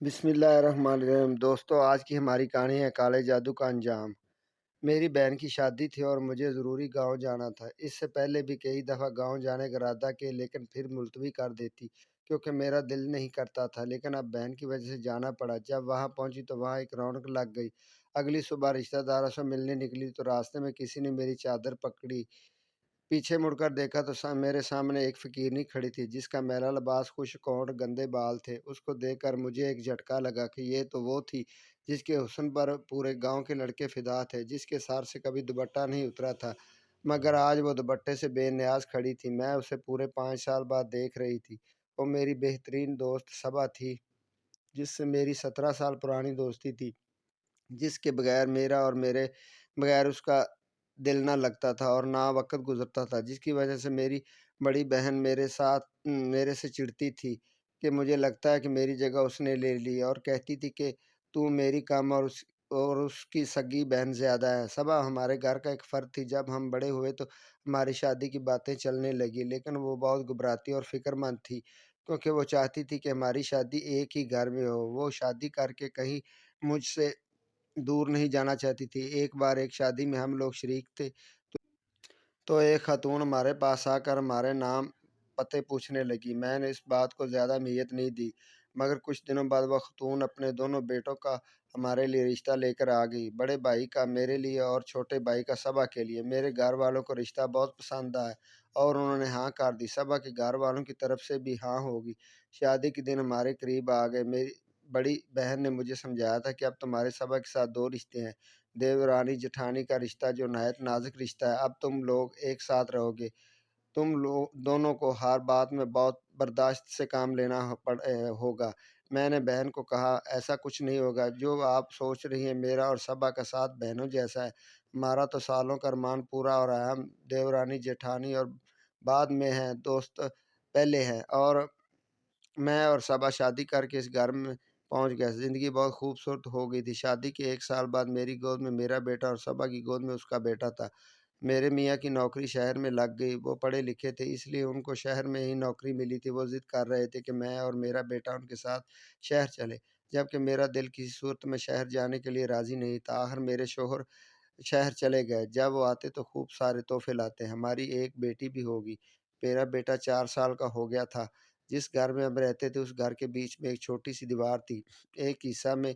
بسم اللہ الرحمن الرحیم۔ دوستو، آج کی ہماری کہانی ہے کالے جادو کا انجام۔ میری بہن کی شادی تھی اور مجھے ضروری گاؤں جانا تھا۔ اس سے پہلے بھی کئی دفعہ گاؤں جانے کا ارادہ کیا، لیکن پھر ملتوی کر دیتی کیونکہ میرا دل نہیں کرتا تھا، لیکن اب بہن کی وجہ سے جانا پڑا۔ جب وہاں پہنچی تو وہاں ایک رونق لگ گئی۔ اگلی صبح رشتہ داروں سے ملنے نکلی تو راستے میں کسی نے میری چادر پکڑی۔ پیچھے مڑ کر دیکھا تو میرے سامنے ایک فقیرنی کھڑی تھی جس کا میلا لباس، خشک ہونٹ، گندے بال تھے۔ اس کو دیکھ کر مجھے ایک جھٹکا لگا کہ یہ تو وہ تھی جس کے حسن پر پورے گاؤں کے لڑکے فدا تھے، جس کے سر سے کبھی دوپٹہ نہیں اترا تھا، مگر آج وہ دوپٹے سے بے نیاز کھڑی تھی۔ میں اسے پورے 5 سال بعد دیکھ رہی تھی۔ وہ میری بہترین دوست صبا تھی، جس سے میری 17 سال پرانی دوستی تھی، جس کے بغیر میرا اور میرے بغیر اس کا دل نہ لگتا تھا اور نہ وقت گزرتا تھا، جس کی وجہ سے میری بڑی بہن میرے سے چڑھتی تھی کہ مجھے لگتا ہے کہ میری جگہ اس نے لے لی، اور کہتی تھی کہ تو میری کم اور اس کی سگی بہن زیادہ ہے۔ صبا ہمارے گھر کا ایک فرد تھی۔ جب ہم بڑے ہوئے تو ہماری شادی کی باتیں چلنے لگی، لیکن وہ بہت گھبراتی اور فکر مند تھی کیونکہ وہ چاہتی تھی کہ ہماری شادی ایک ہی گھر میں ہو۔ وہ شادی کر کے کہیں مجھ سے دور نہیں جانا چاہتی تھی۔ ایک بار ایک شادی میں ہم لوگ شریک تھے تو ایک خاتون ہمارے پاس آ کر ہمارے نام پتے پوچھنے لگی۔ میں نے اس بات کو زیادہ اہمیت نہیں دی، مگر کچھ دنوں بعد وہ خاتون اپنے دونوں بیٹوں کا ہمارے لیے رشتہ لے کر آ گئی، بڑے بھائی کا میرے لیے اور چھوٹے بھائی کا صبا کے لیے۔ میرے گھر والوں کو رشتہ بہت پسند آیا اور انہوں نے ہاں کر دی۔ صبا کے گھر والوں کی طرف سے بھی ہاں ہوگی۔ شادی کے دن ہمارے قریب آ گئے۔ میری بڑی بہن نے مجھے سمجھایا تھا کہ اب تمہارے صبا کے ساتھ 2 رشتے ہیں، دیورانی جٹھانی کا رشتہ جو نہایت نازک رشتہ ہے۔ اب تم لوگ ایک ساتھ رہو گے، تم لوگ دونوں کو ہر بات میں بہت برداشت سے کام لینا ہوگا۔ میں نے بہن کو کہا، ایسا کچھ نہیں ہوگا جو آپ سوچ رہی ہیں۔ میرا اور صبا کا ساتھ بہنوں جیسا ہے۔ ہمارا تو سالوں کا ارمان پورا ہو رہا ہے۔ ہم دیورانی جٹھانی اور بعد میں ہیں، دوست پہلے ہیں، اور میں اور صبا شادی کر کے اس گھر میں پہنچ گئے۔ زندگی بہت خوبصورت ہو گئی تھی۔ شادی کے 1 سال بعد میری گود میں میرا بیٹا اور صبا کی گود میں اس کا بیٹا تھا۔ میرے میاں کی نوکری شہر میں لگ گئی۔ وہ پڑھے لکھے تھے، اس لیے ان کو شہر میں ہی نوکری ملی تھی۔ وہ ضد کر رہے تھے کہ میں اور میرا بیٹا ان کے ساتھ شہر چلے، جبکہ میرا دل کسی صورت میں شہر جانے کے لیے راضی نہیں تھا۔ آخر میرے شوہر شہر چلے گئے۔ جب وہ آتے تو خوب سارے تحفے لاتے۔ ہماری ایک بیٹی بھی ہوگی۔ میرا بیٹا 4 سال کا ہو گیا تھا۔ جس گھر میں ہم رہتے تھے اس گھر کے بیچ میں ایک چھوٹی سی دیوار تھی۔ ایک حصہ میں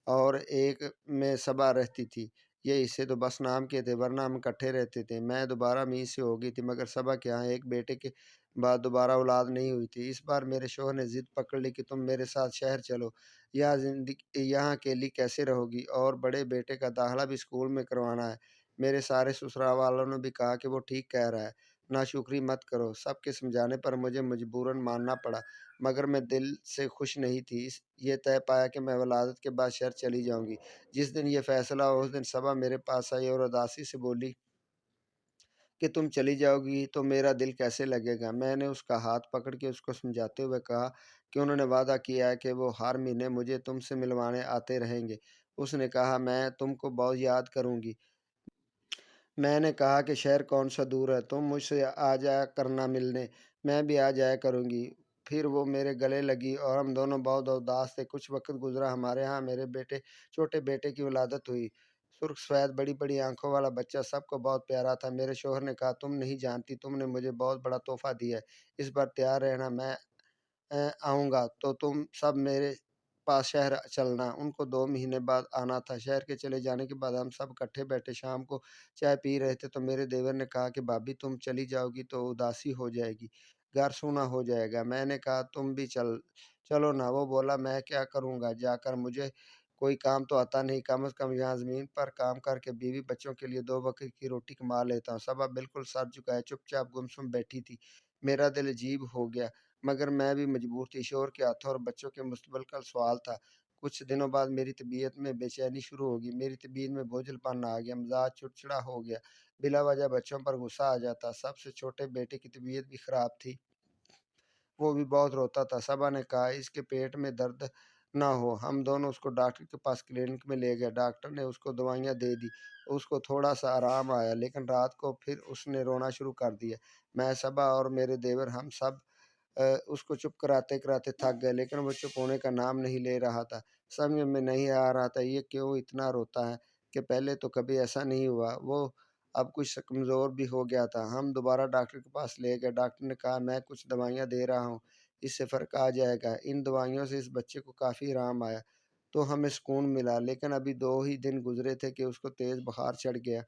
اور ایک میں صبا رہتی تھی۔ یہ حصے تو بس نام کے تھے، ورنہ ہم اکٹھے رہتے تھے۔ میں دوبارہ میاں سے ہو گئی تھی، مگر صبا کے ہاں ایک بیٹے کے بعد دوبارہ اولاد نہیں ہوئی تھی۔ اس بار میرے شوہر نے ضد پکڑ لی کہ تم میرے ساتھ شہر چلو، یہاں اکیلی کیسے رہو گی، اور بڑے بیٹے کا داخلہ بھی اسکول میں کروانا ہے۔ میرے سارے سسرال والوں نے بھی کہا کہ وہ ٹھیک کہہ رہا ہے، ناشکری مت کرو۔ سب کے سمجھانے پر مجھے مجبوراً ماننا پڑا، مگر میں دل سے خوش نہیں تھی۔ یہ طے پایا کہ میں ولادت کے بعد شہر چلی جاؤں گی۔ جس دن یہ فیصلہ ہوا اس دن صبا میرے پاس آئی اور اداسی سے بولی کہ تم چلی جاؤ گی تو میرا دل کیسے لگے گا۔ میں نے اس کا ہاتھ پکڑ کے اس کو سمجھاتے ہوئے کہا کہ انہوں نے وعدہ کیا ہے کہ وہ ہر مہینے مجھے تم سے ملوانے آتے رہیں گے۔ اس نے کہا، میں تم کو بہت یاد کروں گی۔ میں نے کہا کہ شہر کون سا دور ہے، تم مجھ سے آ جایا کرنا ملنے، میں بھی آ جایا کروں گی۔ پھر وہ میرے گلے لگی اور ہم دونوں بہت اداس تھے۔ کچھ وقت گزرا، ہمارے ہاں میرے چھوٹے بیٹے کی ولادت ہوئی۔ سرخ سفید بڑی بڑی آنکھوں والا بچہ سب کو بہت پیارا تھا۔ میرے شوہر نے کہا، تم نہیں جانتی، تم نے مجھے بہت بڑا تحفہ دیا ہے، اس بار تیار رہنا، میں آؤں گا تو تم سب میرے پاس شہر چلنا۔ ان کو 2 مہینے بعد آنا تھا۔ شہر کے چلے جانے کے بعد ہم سب اکٹھے بیٹھے شام کو چائے پی رہے تھے تو میرے دیور نے کہا کہ بھابھی تم چلی جاؤ گی تو اداسی ہو جائے گی، گھر سونا ہو جائے گا۔ میں نے کہا، تم بھی چلو نا۔ وہ بولا، میں کیا کروں گا جا کر، مجھے کوئی کام تو آتا نہیں، کم از کم یہاں زمین پر کام کر کے بیوی بچوں کے لیے 2 وقت کی روٹی کما لیتا ہوں۔ صبا بالکل سر جھکائے چپ چاپ گمسم بیٹھی تھی۔ میرا دل عجیب ہو گیا، مگر میں بھی مجبور تھی۔ شوہر کے ہاتھوں اور بچوں کے مستقبل کا سوال تھا۔ کچھ دنوں بعد میری طبیعت میں بے چینی شروع ہوگی، میری طبیعت میں بوجھل پن آ گیا، مزاج چڑچڑا ہو گیا، بلا وجہ بچوں پر غصہ آ جاتا۔ سب سے چھوٹے بیٹے کی طبیعت بھی خراب تھی، وہ بھی بہت روتا تھا۔ صبا نے کہا، اس کے پیٹ میں درد نہ ہو۔ ہم دونوں اس کو ڈاکٹر کے پاس کلینک میں لے گئے۔ ڈاکٹر نے اس کو دوائیاں دے دی، اس کو تھوڑا سا آرام آیا، لیکن رات کو پھر اس نے رونا شروع کر دیا۔ میں، صبا اور میرے دیور ہم سب اس کو چپ کراتے کراتے تھک گئے، لیکن وہ چپ ہونے کا نام نہیں لے رہا تھا۔ سمجھ میں نہیں آ رہا تھا یہ کیوں اتنا روتا ہے، کہ پہلے تو کبھی ایسا نہیں ہوا۔ وہ اب کچھ کمزور بھی ہو گیا تھا۔ ہم دوبارہ ڈاکٹر کے پاس لے گئے۔ ڈاکٹر نے کہا میں کچھ دوائیاں دے رہا ہوں، اس سے فرق آ جائے گا۔ ان دوائیوں سے اس بچے کو کافی آرام آیا تو ہمیں سکون ملا، لیکن ابھی 2 ہی دن گزرے تھے کہ اس کو تیز بخار چڑھ گیا۔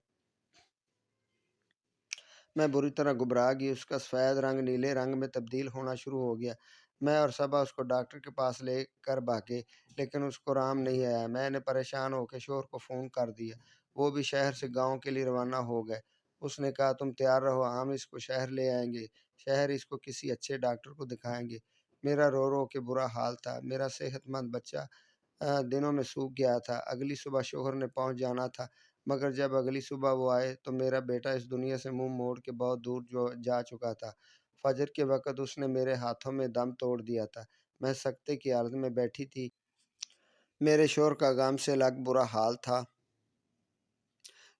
میں بری طرح گھبرا گئی، اس کا سفید رنگ نیلے رنگ میں تبدیل ہونا شروع ہو گیا۔ میں اور صبا اس کو ڈاکٹر کے پاس لے کر بھاگے، لیکن اس کو آرام نہیں آیا۔ میں نے پریشان ہو کے شوہر کو فون کر دیا، وہ بھی شہر سے گاؤں کے لیے روانہ ہو گئے۔ اس نے کہا تم تیار رہو، ہم اس کو شہر لے آئیں گے، شہر اس کو کسی اچھے ڈاکٹر کو دکھائیں گے۔ میرا رو رو کے برا حال تھا، میرا صحت مند بچہ دنوں میں سوکھ گیا تھا۔ اگلی صبح شوہر نے پہنچ جانا تھا، مگر جب اگلی صبح وہ آئے تو میرا بیٹا اس دنیا سے منہ موڑ کے بہت دور جا چکا تھا۔ فجر کے وقت اس نے میرے ہاتھوں میں دم توڑ دیا تھا۔ میں سکتے کی حالت میں بیٹھی تھی، میرے شوہر کا غم سے الگ برا حال تھا۔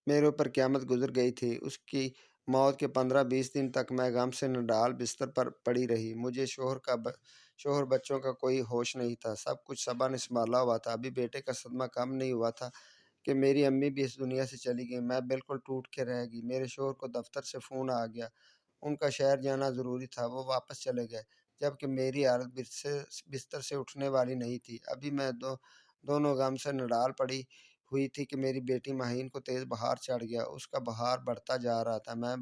میرے اوپر قیامت گزر گئی تھی۔ اس کی موت کے 15-20 دن تک میں غم سے نڈال بستر پر پڑی رہی۔ مجھے شوہر بچوں کا کوئی ہوش نہیں تھا، سب کچھ صبا نے سنبھالا ہوا تھا۔ ابھی بیٹے کا صدمہ کم نہیں ہوا تھا کہ میری امی بھی اس دنیا سے چلی گئی۔ میں بالکل ٹوٹ کے رہ گئی۔ میرے شوہر کو دفتر سے فون آ گیا، ان کا شہر جانا ضروری تھا، وہ واپس چلے گئے، جبکہ میری حالت بستر سے اٹھنے والی نہیں تھی۔ ابھی میں دونوں غم سے نڈال پڑی ہوئی تھی کہ میری بیٹی مہین کو تیز بخار چڑھ گیا۔ اس کا بخار بڑھتا جا رہا تھا۔ میں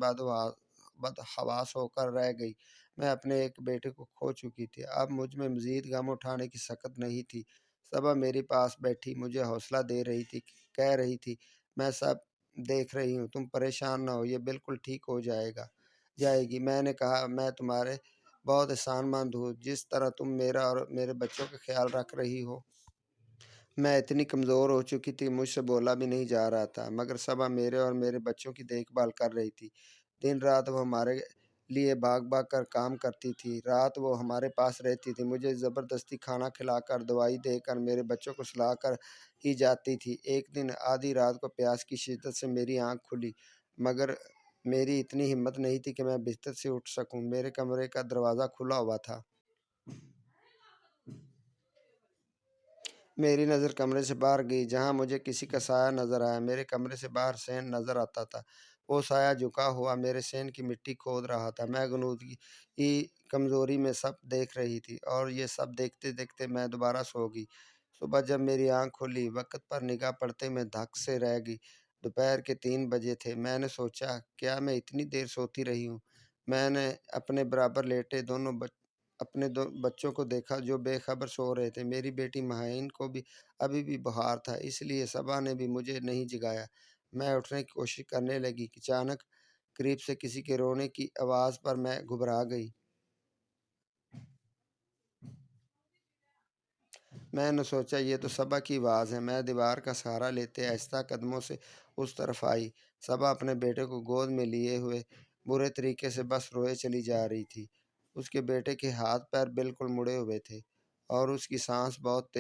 بدحواس ہو کر رہ گئی۔ میں اپنے ایک بیٹے کو کھو چکی تھی، اب مجھ میں مزید غم اٹھانے کی سخت نہیں تھی۔ صبا میرے پاس بیٹھی مجھے حوصلہ دے رہی تھی، کہہ رہی تھی میں سب دیکھ رہی ہوں، تم پریشان نہ ہو، یہ بالکل ٹھیک ہو جائے گی۔ میں نے کہا میں تمہارے بہت احسان مند ہوں، جس طرح تم میرا اور میرے بچوں کا خیال رکھ رہی ہو۔ میں اتنی کمزور ہو چکی تھی، مجھ سے بولا بھی نہیں جا رہا تھا، مگر صبا میرے اور میرے بچوں کی دیکھ بھال کر رہی تھی۔ دن رات وہ ہمارے لیے بھاگ بھاگ کر کام کرتی تھی، رات وہ ہمارے پاس رہتی تھی، مجھے زبردستی کھانا کھلا کر دوائی دے کر میرے بچوں کو سلا کر ہی جاتی تھی۔ ایک دن آدھی رات کو پیاس کی شدت سے میری آنکھ کھلی، مگر میری اتنی ہمت نہیں تھی کہ میں بستر سے اٹھ سکوں۔ میرے کمرے کا دروازہ کھلا ہوا تھا، میری نظر کمرے سے باہر گئی، جہاں مجھے کسی کا سایہ نظر آیا۔ میرے کمرے سے باہر سین نظر آتا تھا، وہ سایہ جھکا ہوا میرے سین کی مٹی کھود رہا تھا۔ میں غنودگی کمزوری میں سب دیکھ رہی تھی، اور یہ سب دیکھتے دیکھتے میں دوبارہ سو گئی۔ صبح جب میری آنکھ کھلی، وقت پر نگاہ پڑتے میں دھک سے رہ گئی۔ دوپہر کے 3 بجے تھے۔ میں نے سوچا کیا میں اتنی دیر سوتی رہی ہوں؟ میں نے اپنے برابر لیٹے اپنے دو بچوں کو دیکھا جو بے خبر سو رہے تھے۔ میری بیٹی مہین کو بھی ابھی بھی بخار تھا، اس لیے صبا نے بھی مجھے نہیں جگایا۔ میں اٹھنے کی کوشش کرنے لگی کہ اچانک قریب سے کسی کے رونے کی آواز پر میں گھبرا گئی۔ میں نے سوچا یہ تو صبا کی آواز ہے۔ میں دیوار کا سہارا لیتے آہستہ قدموں سے اس طرف آئی۔ صبا اپنے بیٹے کو گود میں لیے ہوئے برے طریقے سے بس روئے چلی جا رہی تھی۔ اس کے بیٹے کے ہاتھ پیر بالکل مڑے ہوئے تھے اور اس کی سانس بہت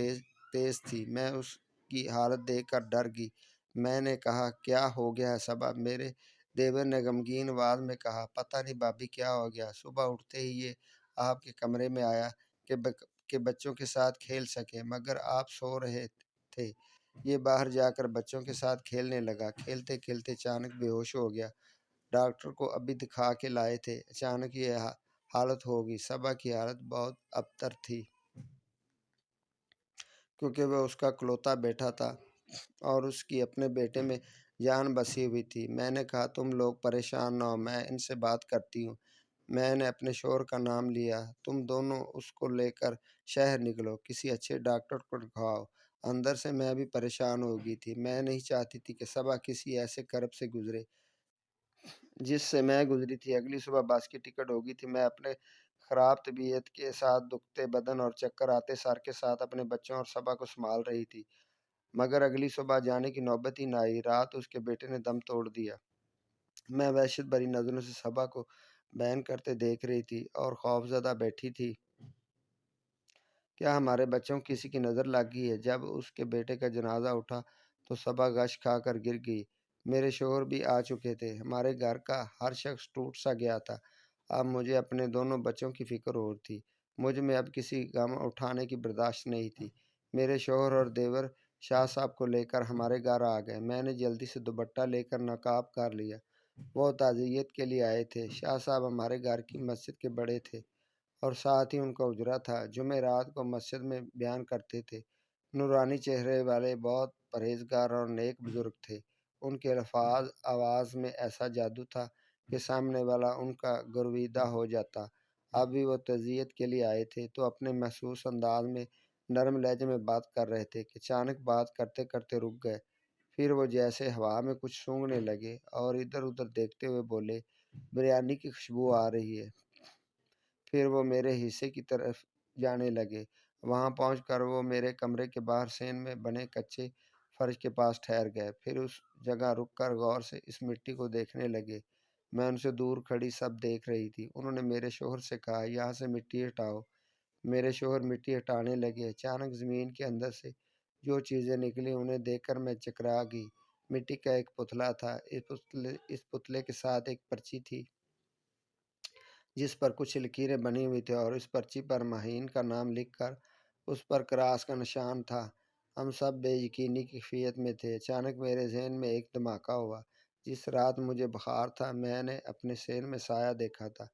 تیز تھی۔ میں اس کی حالت دیکھ کر ڈر گئی۔ میں نے کہا کیا ہو گیا ہے صبا؟ میرے دیور نے غمگین آواز میں کہا پتہ نہیں بھابی کیا ہو گیا۔ صبح اٹھتے ہی یہ آپ کے کمرے میں آیا کہ بچوں کے ساتھ کھیل سکے، مگر آپ سو رہے تھے۔ یہ باہر جا کر بچوں کے ساتھ کھیلنے لگا، کھیلتے کھیلتے اچانک بے ہوش ہو گیا۔ ڈاکٹر کو ابھی دکھا کے لائے تھے، اچانک یہ حالت ہو گئی۔ صبا کی حالت بہت ابتر تھی، کیونکہ وہ اس کا اکلوتا بیٹا تھا اور اس کی اپنے بیٹے میں جان بسی ہوئی تھی۔ میں نے کہا تم لوگ پریشان نہ ہو، میں ان سے بات کرتی ہوں۔ میں نے اپنے شوہر کا نام لیا، تم دونوں اس کو لے کر شہر نکلو، کسی اچھے ڈاکٹر کو دکھاؤ۔ اندر سے میں بھی پریشان ہو گئی تھی۔ میں نہیں چاہتی تھی کہ صبا کسی ایسے کرب سے گزرے جس سے میں گزری تھی۔ اگلی صبح بس کی ٹکٹ ہو گئی تھی۔ میں اپنے خراب طبیعت کے ساتھ، دکھتے بدن اور چکر آتے سر کے ساتھ اپنے بچوں اور صبا کو سنبھال رہی تھی، مگر اگلی صبح جانے کی نوبت ہی نہ آئی۔ رات اس کے بیٹے نے دم توڑ دیا۔ میں وحشت بھری نظروں سے صبا کو بین کرتے دیکھ رہی تھی اور خوفزدہ بیٹھی تھی۔ کیا ہمارے بچوں کو کسی کی نظر لگ گئی ہے؟ جب اس کے بیٹے کا جنازہ اٹھا تو صبا غش کھا کر گر گئی۔ میرے شوہر بھی آ چکے تھے۔ ہمارے گھر کا ہر شخص ٹوٹ سا گیا تھا۔ اب مجھے اپنے دونوں بچوں کی فکر اور تھی۔ مجھ میں اب کسی غم اٹھانے کی برداشت نہیں تھی۔ میرے شوہر اور دیور شاہ صاحب کو لے کر ہمارے گھر آ گئے۔ میں نے جلدی سے دوپٹہ لے کر نقاب کر لیا۔ وہ تعزیت کے لیے آئے تھے۔ شاہ صاحب ہمارے گھر کی مسجد کے بڑے تھے اور ساتھ ہی ان کا اجرا تھا۔ جمعہ رات کو مسجد میں بیان کرتے تھے۔ نورانی چہرے والے بہت پرہیزگار اور نیک بزرگ تھے۔ ان کے الفاظ آواز میں ایسا جادو تھا کہ سامنے والا ان کا گرویدہ ہو جاتا۔ اب بھی وہ تعزیت کے لیے آئے تھے تو اپنے محسوس انداز میں نرم لہجے میں بات کر رہے تھے کہ اچانک بات کرتے کرتے رک گئے۔ پھر وہ جیسے ہوا میں کچھ سونگھنے لگے اور ادھر ادھر دیکھتے ہوئے بولے، بریانی کی خوشبو آ رہی ہے۔ پھر وہ میرے حصے کی طرف جانے لگے۔ وہاں پہنچ کر وہ میرے کمرے کے باہر سین میں بنے کچے فرش کے پاس ٹھہر گئے۔ پھر اس جگہ رک کر غور سے اس مٹی کو دیکھنے لگے۔ میں ان سے دور کھڑی سب دیکھ رہی تھی۔ انہوں نے میرے شوہر سے کہا، یہاں سے مٹی ہٹاؤ۔ میرے شوہر مٹی ہٹانے لگے۔ اچانک زمین کے اندر سے جو چیزیں نکلی انہیں دیکھ کر میں چکرا گئی۔ مٹی کا ایک پتلا تھا۔ اس پتلے کے ساتھ ایک پرچی تھی جس پر کچھ لکیریں بنی ہوئی تھیں اور اس پرچی پر مہین کا نام لکھ کر اس پر کراس کا نشان تھا۔ ہم سب بے یقینی کی کیفیت میں تھے۔ اچانک میرے ذہن میں ایک دھماکہ ہوا۔ جس رات مجھے بخار تھا میں نے اپنے سین میں سایہ دیکھا تھا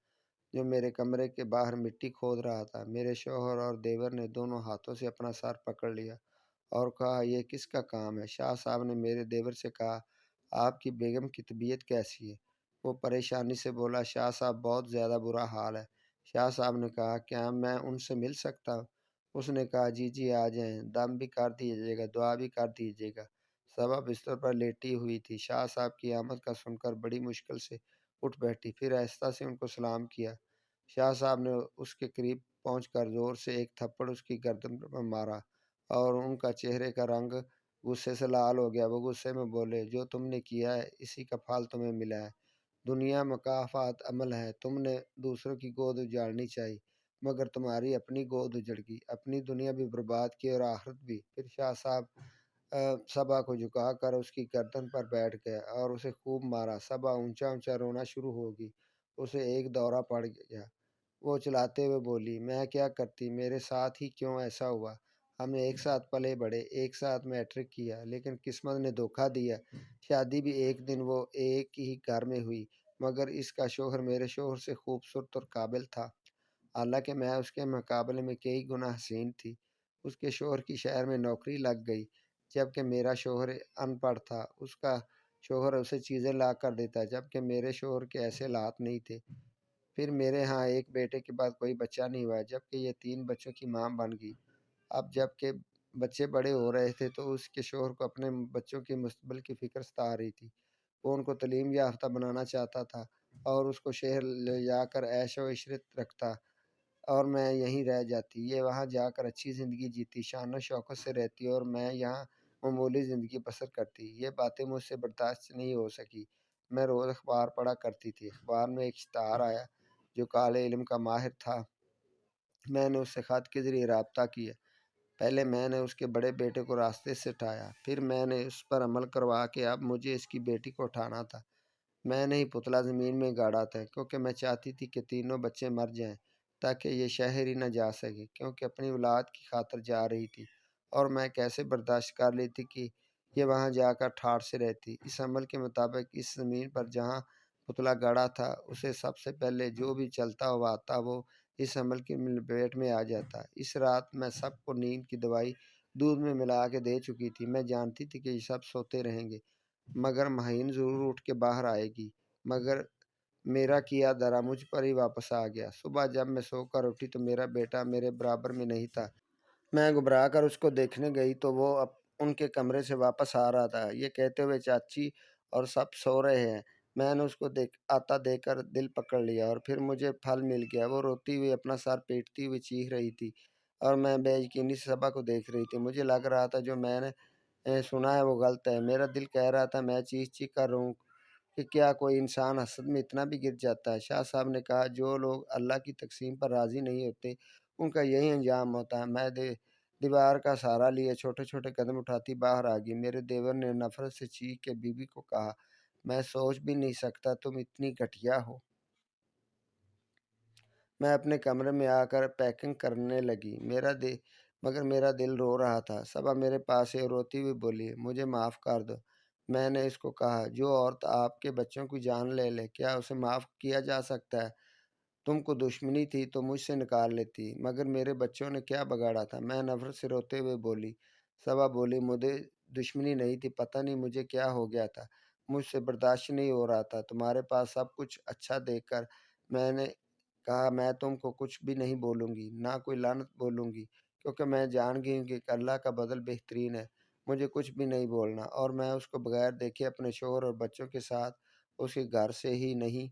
جو میرے کمرے کے باہر مٹی کھود رہا تھا۔ میرے شوہر اور دیور نے دونوں ہاتھوں سے اپنا سر پکڑ لیا اور کہا، یہ کس کا کام ہے؟ شاہ صاحب نے میرے دیور سے کہا، آپ کی بیگم کی طبیعت کیسی ہے؟ وہ پریشانی سے بولا، شاہ صاحب بہت زیادہ برا حال ہے۔ شاہ صاحب نے کہا، کیا میں ان سے مل سکتا ہوں؟ اس نے کہا، جی جی آ جائیں، دم بھی کر دیجیے گا، دعا بھی کر دیجیے گا۔ صبا بستر پر لیٹی ہوئی تھی۔ شاہ صاحب کی آمد کا سن کر بڑی مشکل سے اٹھ بیٹھی، پھر آہستہ سے ان کو سلام کیا۔ شاہ صاحب نے اس کے قریب پہنچ کر زور سے ایک تھپڑ اس کی گردن پر مارا اور ان کا چہرے کا رنگ غصے سے لال ہو گیا۔ وہ غصے میں بولے، جو تم نے کیا ہے اسی کا پھل تمہیں ملا ہے۔ دنیا مکافات عمل ہے۔ تم نے دوسروں کی گود اجاڑنی چاہیے مگر تمہاری اپنی گود اجڑ گئی، اپنی دنیا بھی برباد کی اور آخرت بھی۔ پھر شاہ صاحب صبا کو جھکا کر اس کی گردن پر بیٹھ گئے اور اسے خوب مارا۔ صبا اونچا اونچا رونا شروع ہو گئی۔ اسے ایک دورہ پڑ گیا۔ وہ چلاتے ہوئے بولی، میں کیا کرتی، میرے ساتھ ہی کیوں ایسا ہوا؟ ہم ایک ساتھ پلے بڑھے، ایک ساتھ میٹرک کیا، لیکن قسمت نے دھوکہ دیا۔ شادی بھی ایک دن وہ ایک ہی گھر میں ہوئی مگر اس کا شوہر میرے شوہر سے خوبصورت اور قابل تھا، حالانکہ میں اس کے مقابلے میں کئی گنا حسین تھی۔ اس کے شوہر کی شہر میں نوکری لگ گئی جبکہ میرا شوہر ان پڑھ تھا۔ اس کا شوہر اسے چیزیں لا کر دیتا جبکہ میرے شوہر کے ایسے حالات نہیں تھے۔ پھر میرے ہاں ایک بیٹے کے بعد کوئی بچہ نہیں ہوا جبکہ یہ 3 بچوں کی ماں بن گئی۔ اب جب کہ بچے بڑے ہو رہے تھے تو اس کے شوہر کو اپنے بچوں کے مستقبل کی فکر ستا رہی تھی۔ وہ ان کو تعلیم یافتہ بنانا چاہتا تھا اور اس کو شہر لے جا کر عیش و عشرت رکھتا اور میں یہیں رہ جاتی۔ یہ وہاں جا کر اچھی زندگی جیتی، شان و شوکت سے رہتی اور میں یہاں معمولی زندگی بسر کرتی۔ یہ باتیں مجھ سے برداشت نہیں ہو سکی۔ میں روز اخبار پڑھا کرتی تھی۔ اخبار میں ایک اشتہار آیا جو کالے علم کا ماہر تھا۔ میں نے اس سے خط کے ذریعے رابطہ کیا۔ پہلے میں نے اس کے بڑے بیٹے کو راستے سے ہٹایا، پھر میں نے اس پر عمل کروا کے اب مجھے اس کی بیٹی کو اٹھانا تھا۔ میں نے ہی پتلا زمین میں گاڑا تھا کیونکہ میں چاہتی تھی کہ تینوں بچے مر جائیں تاکہ یہ شہر ہی نہ جا سکے، کیونکہ اپنی اولاد کی خاطر جا رہی تھی اور میں کیسے برداشت کر لیتی کہ یہ وہاں جا کر ٹھاٹھ سے رہتی۔ اس عمل کے مطابق اس زمین پر جہاں پتلا گاڑا تھا اسے سب سے پہلے جو بھی چلتا ہوا آتا وہ اس عمل کی لپیٹ میں آ جاتا۔ اس رات میں سب کو نیند کی دوائی دودھ میں ملا کے دے چکی تھی۔ میں جانتی تھی کہ یہ سب سوتے رہیں گے مگر مہین ضرور اٹھ کے باہر آئے گی، مگر میرا کیا دھرا مجھ پر ہی واپس آ گیا۔ صبح جب میں سو کر اٹھی تو میرا بیٹا میرے برابر میں نہیں تھا۔ میں گھبرا کر اس کو دیکھنے گئی تو وہ ان کے کمرے سے واپس آ رہا تھا یہ کہتے ہوئے، چاچی اور سب سو رہے ہیں۔ میں نے اس کو آتا دیکھ کر دل پکڑ لیا اور پھر مجھے پھل مل گیا۔ وہ روتی ہوئی اپنا سر پیٹتی ہوئی چیخ رہی تھی اور میں بے یقینی سے صبا کو دیکھ رہی تھی۔ مجھے لگ رہا تھا جو میں نے سنا ہے وہ غلط ہے۔ میرا دل کہہ رہا تھا میں چیخ چیخ کر رہوں کہ کیا کوئی انسان حسد میں اتنا بھی گر جاتا ہے؟ شاہ صاحب نے کہا، جو لوگ اللہ کی تقسیم پر راضی نہیں ہوتے ان کا یہی انجام ہوتا ہے۔ میں دیوار کا سہارا لیے چھوٹے چھوٹے قدم اٹھاتی باہر آ گئی۔ میرے دیور نے نفرت سے چیخ کے بیوی کو کہا، میں سوچ بھی نہیں سکتا تم اتنی گھٹیا ہو۔ میں اپنے کمرے میں آ کر پیکنگ کرنے لگی، مگر میرا دل رو رہا تھا۔ صبا میرے پاس ہی روتی ہوئی بولی، مجھے معاف کر دو۔ میں نے اس کو کہا، جو عورت آپ کے بچوں کی جان لے لے، کیا اسے معاف کیا جا سکتا ہے؟ تم کو دشمنی تھی تو مجھ سے نکال لیتی، مگر میرے بچوں نے کیا بگاڑا تھا؟ میں نفرت سے روتے ہوئے بولی۔ صبا بولی، مجھے دشمنی نہیں تھی، پتہ نہیں مجھے کیا ہو گیا تھا، مجھ سے برداشت نہیں ہو رہا تھا تمہارے پاس سب کچھ اچھا دیکھ کر۔ میں نے کہا، میں تم کو کچھ بھی نہیں بولوں گی، نہ کوئی لعنت بولوں گی، کیونکہ میں جان گئی ہوں کہ اللہ کا بدل بہترین ہے۔ مجھے کچھ بھی نہیں بولنا، اور میں اس کو بغیر دیکھے اپنے شوہر اور بچوں کے ساتھ اس کے گھر سے ہی نہیں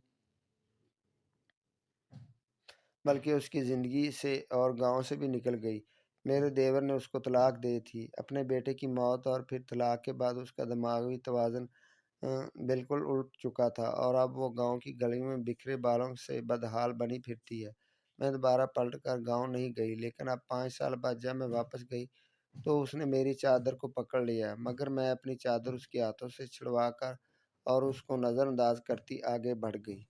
بلکہ اس کی زندگی سے اور گاؤں سے بھی نکل گئی۔ میرے دیور نے اس کو طلاق دے تھی۔ اپنے بیٹے کی موت اور پھر طلاق کے بعد اس کا دماغی توازن بالکل الٹ چکا تھا، اور اب وہ گاؤں کی گلیوں میں بکھرے بالوں سے بدحال بنی پھرتی ہے۔ میں دوبارہ پلٹ کر گاؤں نہیں گئی، لیکن اب 5 سال بعد جب میں واپس گئی تو اس نے میری چادر کو پکڑ لیا، مگر میں اپنی چادر اس کے ہاتھوں سے چھڑوا کر اور اس کو نظر انداز کرتی آگے بڑھ گئی۔